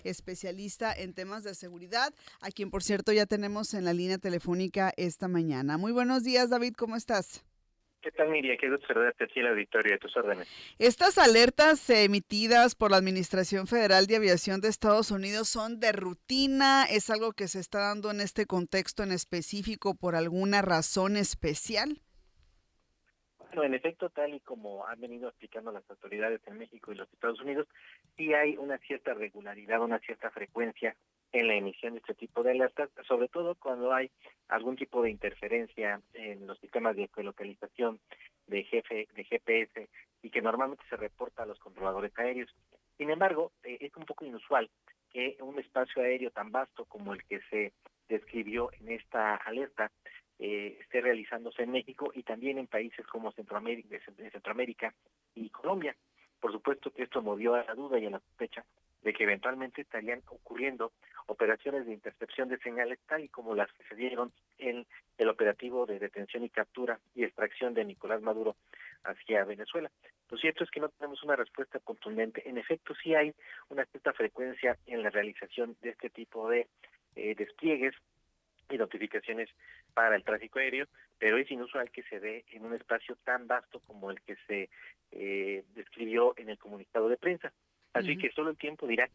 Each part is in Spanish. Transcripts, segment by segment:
especialista en temas de seguridad, a quien por cierto ya tenemos en la línea telefónica esta mañana. Muy buenos días, David, ¿cómo estás? ¿Qué tal, Miriam? Qué gusto saludarte aquí en el auditorio de tus órdenes. Estas alertas emitidas por la Administración Federal de Aviación de Estados Unidos son de rutina, es algo que se está dando en este contexto en específico por alguna razón especial. Bueno, en efecto, tal y como han venido explicando las autoridades en México y los Estados Unidos, sí hay una cierta regularidad, una cierta frecuencia en la emisión de este tipo de alertas, sobre todo cuando hay algún tipo de interferencia en los sistemas de geolocalización de GPS y que normalmente se reporta a los controladores aéreos. Sin embargo, es un poco inusual que un espacio aéreo tan vasto como el que se describió en esta alerta esté realizándose en México y también en países como Centroamérica y Colombia. Por supuesto que esto movió a la duda y a la sospecha de que eventualmente estarían ocurriendo operaciones de intercepción de señales tal y como las que se dieron en el operativo de detención y captura y extracción de Nicolás Maduro hacia Venezuela. Lo cierto es que no tenemos una respuesta contundente. En efecto, sí hay una cierta frecuencia en la realización de este tipo de despliegues y notificaciones para el tráfico aéreo, pero es inusual que se dé en un espacio tan vasto como el que se describió en el comunicado de prensa. Así Ujú, que solo el tiempo dirá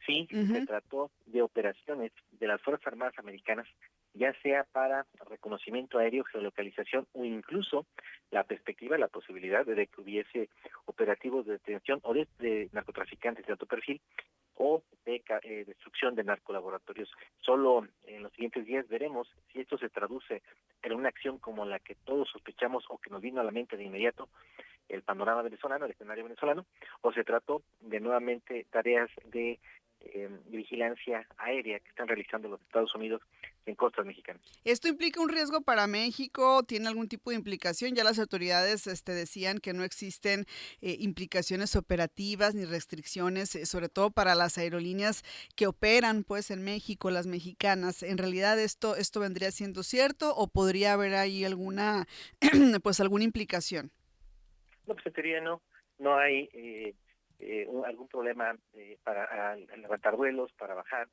si se ujú. trató de operaciones de las Fuerzas Armadas Americanas, ya sea para reconocimiento aéreo, geolocalización o incluso la perspectiva, la posibilidad de que hubiese operativos de detención o de narcotraficantes de alto perfil o de destrucción de narcolaboratorios. Solo en los siguientes días veremos si esto se traduce en una acción como la que todos sospechamos o que nos vino a la mente de inmediato, el panorama venezolano, el escenario venezolano, o se trató de nuevamente tareas de vigilancia aérea que están realizando los Estados Unidos en costas mexicanas. ¿Esto implica un riesgo para México? ¿Tiene algún tipo de implicación? Ya las autoridades decían que no existen implicaciones operativas ni restricciones, sobre todo para las aerolíneas que operan pues en México, las mexicanas. ¿En realidad esto vendría siendo cierto o podría haber ahí alguna pues alguna implicación? No, pues en teoría no hay algún problema para levantar vuelos, para bajar,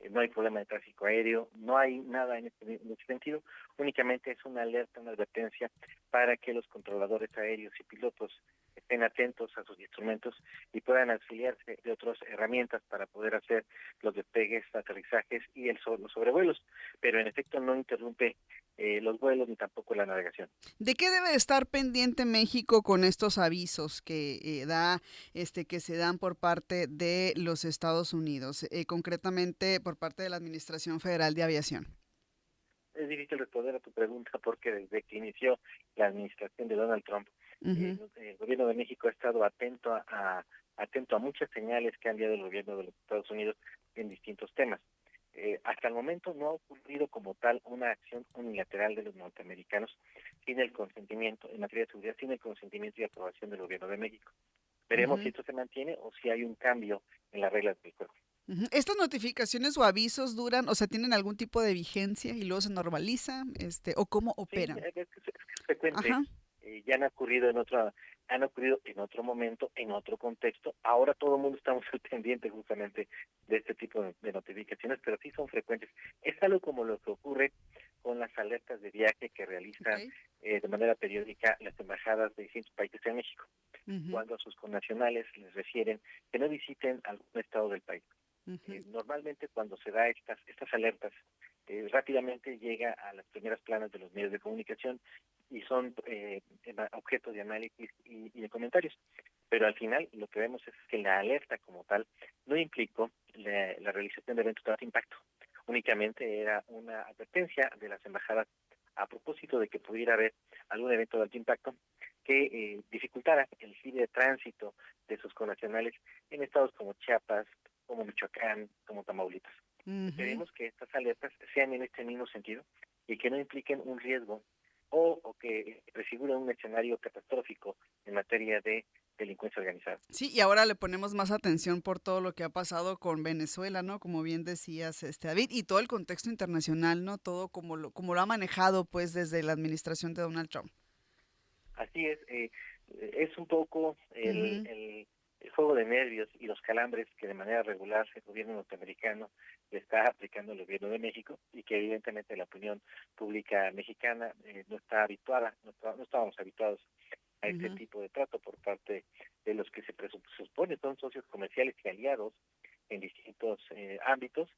no hay problema de tráfico aéreo, no hay nada en ese sentido, únicamente es una alerta, una advertencia para que los controladores aéreos y pilotos estén atentos a sus instrumentos y puedan auxiliarse de otras herramientas para poder hacer los despegues, aterrizajes y los sobrevuelos, pero en efecto no interrumpe los vuelos ni tampoco la navegación. ¿De qué debe estar pendiente México con estos avisos que que se dan por parte de los Estados Unidos, concretamente por parte de la Administración Federal de Aviación? Es difícil responder a tu pregunta porque desde que inició la administración de Donald Trump, Ujú. el gobierno de México ha estado atento a muchas señales que ha enviado el gobierno de los Estados Unidos en distintos temas. Hasta el momento no ha ocurrido como tal una acción unilateral de los norteamericanos sin el consentimiento, en materia de seguridad, sin el consentimiento y aprobación del gobierno de México. Veremos si Ujú. esto se mantiene o si hay un cambio en las reglas del juego. Ujú. ¿Estas notificaciones o avisos duran, o sea, tienen algún tipo de vigencia y luego se normaliza, o cómo Sí, operan? es frecuente, Ajá. ya han ocurrido en otro momento, en otro contexto. Ahora todo el mundo estamos al pendiente justamente de este tipo de notificaciones, pero sí son frecuentes. Es algo como lo que ocurre con las alertas de viaje que realizan Okay. de manera periódica las embajadas de distintos países en México, Ujú, cuando a sus connacionales les refieren que no visiten algún estado del país. ujú. Normalmente cuando se da estas alertas, rápidamente llega a las primeras planas de los medios de comunicación y son objeto de análisis y de comentarios. Pero al final lo que vemos es que la alerta como tal no implicó la realización de eventos de alto impacto. Únicamente era una advertencia de las embajadas a propósito de que pudiera haber algún evento de alto impacto que dificultara el libre tránsito de sus connacionales en estados como Chiapas, como Michoacán, como Tamaulipas. Ujú. Esperemos que estas alertas sean en este mismo sentido y que no impliquen un riesgo o que prefiguren un escenario catastrófico en materia de delincuencia organizada. Sí, y ahora le ponemos más atención por todo lo que ha pasado con Venezuela, ¿no? Como bien decías, David, y todo el contexto internacional, ¿no? Todo como lo ha manejado, pues, desde la administración de Donald Trump. Así es un poco Ujú. el juego de nervios y los calambres que de manera regular el gobierno norteamericano le está aplicando al gobierno de México y que evidentemente la opinión pública mexicana no está habituada, no estábamos habituados a este Ujú, tipo de trato por parte de los que se supone son socios comerciales y aliados en distintos ámbitos.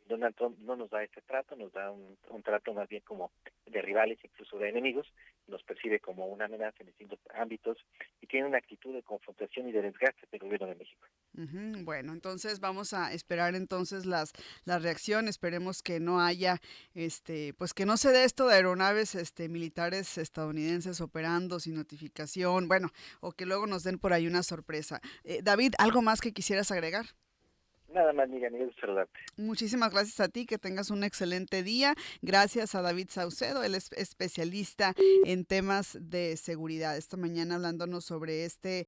Donald Trump no nos da este trato, nos da un trato más bien como de rivales, incluso de enemigos, nos percibe como una amenaza en distintos ámbitos y tiene una actitud de confrontación y de desgaste del gobierno de México. ujú. Bueno, entonces vamos a esperar entonces la reacción. Esperemos que no haya, pues que no se dé esto de aeronaves, militares estadounidenses operando sin notificación, bueno, o que luego nos den por ahí una sorpresa. David, ¿algo más que quisieras agregar? Nada más, Miriam, y saludarte. Muchísimas gracias a ti, que tengas un excelente día. Gracias a David Saucedo, él es especialista en temas de seguridad. Esta mañana hablándonos sobre este